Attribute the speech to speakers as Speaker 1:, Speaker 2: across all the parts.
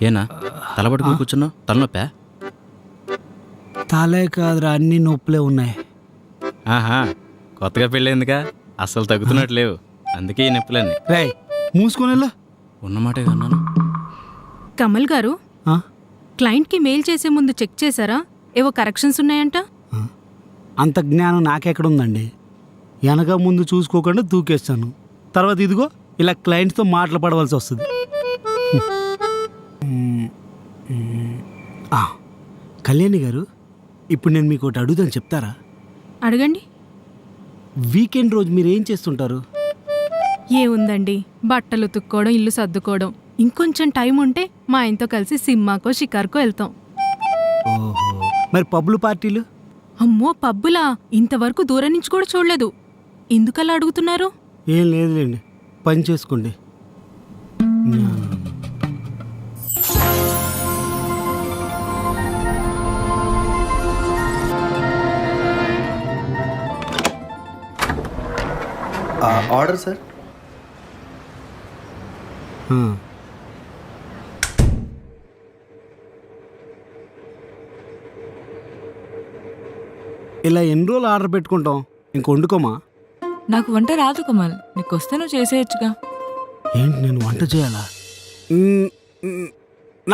Speaker 1: ఏనా తలబడుకుని కూర్చున్నావు? తలనొప్పా?
Speaker 2: తలే కాదురా, అన్ని నొప్పులే ఉన్నాయి.
Speaker 1: ఆహా, కొత్తగా పెళ్ళేందుకా? అస్సలు తగ్గుతున్నట్లేవు, అందుకే ఈ నొప్పులన్నీ.
Speaker 2: రేయ్ మూసుకునేలా
Speaker 1: ఉన్నమాటే అన్నాను.
Speaker 3: కమల్ గారు, క్లయింట్కి మెయిల్ చేసే ముందు చెక్ చేశారా? ఏవో కరెక్షన్స్ ఉన్నాయంట.
Speaker 2: అంత జ్ఞానం నాకెక్కడుందండి? వెనక ముందు చూసుకోకుండా దూకేస్తాను. తర్వాత ఇదిగో ఇలా క్లయింట్స్తో మాటలు పడవలసి వస్తుంది. కళ్యాణి గారు, ఇప్పుడు నేను మీకు ఒకటి అడుగుతాను, చెప్తారా?
Speaker 3: అడగండి.
Speaker 2: వీకెండ్ రోజు మీరు ఏం చేస్తుంటారు?
Speaker 3: ఏముందండి, బట్టలు ఉతుక్కోవడం, ఇల్లు సర్దుకోవడం. ఇంకొంచెం టైం ఉంటే మా ఆయనతో కలిసి సినిమాకో షికార్కో వెళ్తాం.
Speaker 2: ఓహో, మరి పబ్బులు పార్టీలు?
Speaker 3: అమ్మో, పబ్బులా? ఇంతవరకు దూరం నుంచి కూడా చూడలేదు. ఎందుకలా అడుగుతున్నారు?
Speaker 2: ఏం లేదులేండి, పని చేసుకోండి.
Speaker 4: Order sir.
Speaker 2: ఇలా ఎన్ని రోజులు ఆర్డర్ పెట్టుకుంటాం? ఇంక వండుకోమా?
Speaker 5: నాకు వంట రాదు కమల్, నీకు వస్తే నువ్వు చేసేయచ్చుగా.
Speaker 2: ఏంటి, నేను వంట చేయాలా?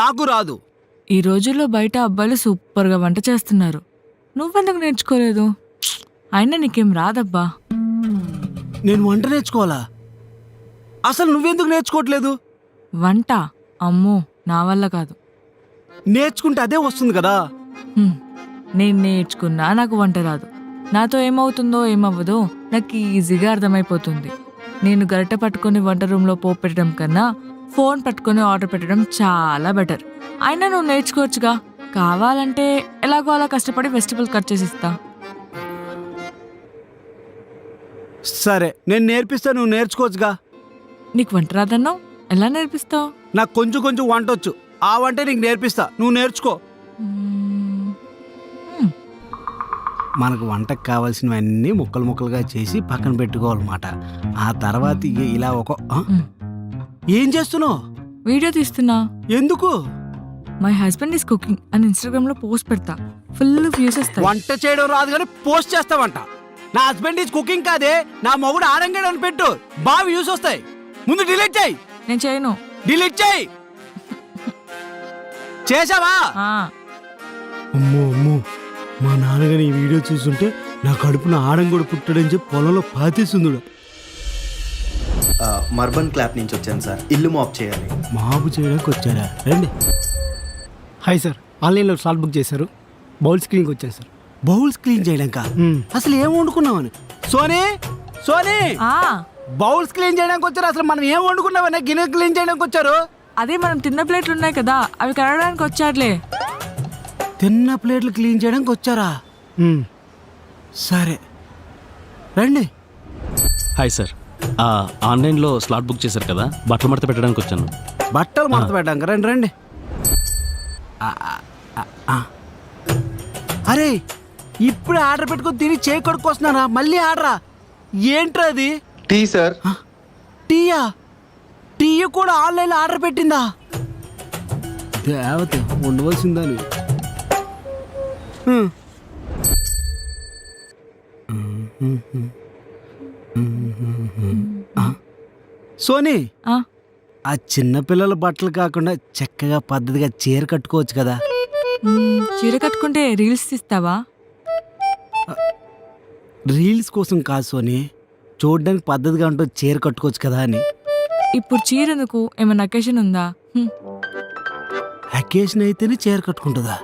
Speaker 2: నాకు రాదు.
Speaker 5: ఈ రోజుల్లో బయట అబ్బాయిలు సూపర్గా వంట చేస్తున్నారు, నువ్వెందుకు నేర్చుకోలేదు? అయినా నీకేం రాదబ్బా.
Speaker 2: నేను వంట నేర్చుకోవాలా? అసలు నువ్వెందుకు నేర్చుకోవట్లేదు?
Speaker 5: వంట అమ్మో నా వల్ల కాదు.
Speaker 2: నేర్చుకుంటే అదే వస్తుంది కదా.
Speaker 5: నేను నేర్చుకున్నా నాకు వంట రాదు. నాతో ఏమవుతుందో ఏమవ్వదో నాకు ఈజీగా అర్థమైపోతుంది. నేను గరిటె పట్టుకొని వంట రూమ్లో పోపు పెట్టడం కన్నా ఫోన్ పట్టుకొని ఆర్డర్ పెట్టడం చాలా బెటర్. అయినా నువ్వు నేర్చుకోవచ్చుగా. కావాలంటే ఎలాగో అలా కష్టపడి వెజిటబుల్ కట్ చేసి ఇస్తా.
Speaker 2: సరే, నేను నేర్పిస్తా, నువ్వు నేర్చుకోవచ్చుగా.
Speaker 5: నీకు వంట రాదన్నావు, ఎలా నేర్పిస్తావు?
Speaker 2: నాకు కొంచెం కొంచెం వంట వచ్చు, ఆ వంటే నీకు నేర్పిస్తా, నువ్వు నేర్చుకో. మనకు వంటకు కావాల్సినవన్నీ ముక్కలు ముక్కలుగా చేసి పక్కన పెట్టుకోవాలన్నమాట. ఆ తర్వాత ఇలా ఏం చేస్తున్నావు?
Speaker 5: వీడియో తీస్తున్నా.
Speaker 2: ఎందుకు?
Speaker 5: మై హస్బెండ్ ఈస్ కుకింగ్ అని ఇన్స్టాగ్రామ్ లో పోస్ట్ పెడతా, ఫుల్ వ్యూస్ వస్తాయి.
Speaker 2: వంట చేయడం రాదు కానీ పోస్ట్ చేస్తావంట. నా హస్బెండ్ ఈజ్ కుకింగ్ కాదే, నా మొగుడు ఆడంగాడు అని పెట్టు, బాగా వ్యూస్ వస్తాయి. ముందు డిలీట్ చేయి.
Speaker 5: నేను చేయను.
Speaker 2: డిలీట్ చేయి. చేసావా? అమ్మో అమ్మో, మా నాన్నగారు ఈ వీడియో చూస్తుంటే నా కడుపున ఆడంగుడు పుట్టాడని చెప్పి పొలంలో పాతేస్తుందుడు.
Speaker 4: మర్బన్ క్లాప్ నుంచి వచ్చాను సార్, ఇల్లు మాప్ చేయాలి.
Speaker 2: మాపు చేయడానికి వచ్చారా? రండి.
Speaker 6: హాయ్ సార్, ఆన్లైన్లో స్లాట్ బుక్ చేశారు, బౌల్స్ క్లీన్కి వచ్చాను సార్.
Speaker 2: బౌల్స్ క్లీన్ చేయడాక? అసలు ఏం వండుకున్నావని? సోనీ సోనీ, బౌల్స్ క్లీన్ చేయడానికి వచ్చారు. అసలు మనం ఏం వండుకున్నామని గిన్నె క్లీన్ చేయడానికి వచ్చారు?
Speaker 5: అదే మనం తిన్న ప్లేట్లు ఉన్నాయి కదా, అవి కడగడానికి వచ్చారులే.
Speaker 2: తిన్న ప్లేట్లు క్లీన్ చేయడానికి వచ్చారా? సరే రండి.
Speaker 7: హాయ్ సార్, ఆన్లైన్లో స్లాట్ బుక్ చేశారు కదా, బట్టలు మడత పెట్టడానికి వచ్చాను.
Speaker 2: బట్టలు మడత పెట్టడానికి? రండి రండి. అరే, ఇప్పుడు ఆర్డర్ పెట్టుకొని తిని చేయి కొడుకొస్తున్నారా? మళ్ళీ ఆర్డరా? ఏంట్రా అది?
Speaker 4: Tea sir.
Speaker 2: టీయా? టీ కూడా ఆన్లైన్లో ఆర్డర్ పెట్టిందా? దేవత ఉండవలసిందని. సోనీ, ఆ చిన్నపిల్లల బట్టలు కాకుండా చక్కగా పద్ధతిగా చీర కట్టుకోవచ్చు కదా.
Speaker 5: చీర కట్టుకుంటే రీల్స్ తీస్తావా?
Speaker 2: రీల్స్ కోసం కాదు సోనీ, చూడడానికి పద్ధతిగా ఉంటూ చీర కట్టుకోవచ్చు కదా అని.
Speaker 5: ఇప్పుడు చీర ఎందుకు? ఏమైనా అకేషన్ ఉందా?
Speaker 2: అకేషన్ అయితేనే చీర కట్టుకుంటుందా?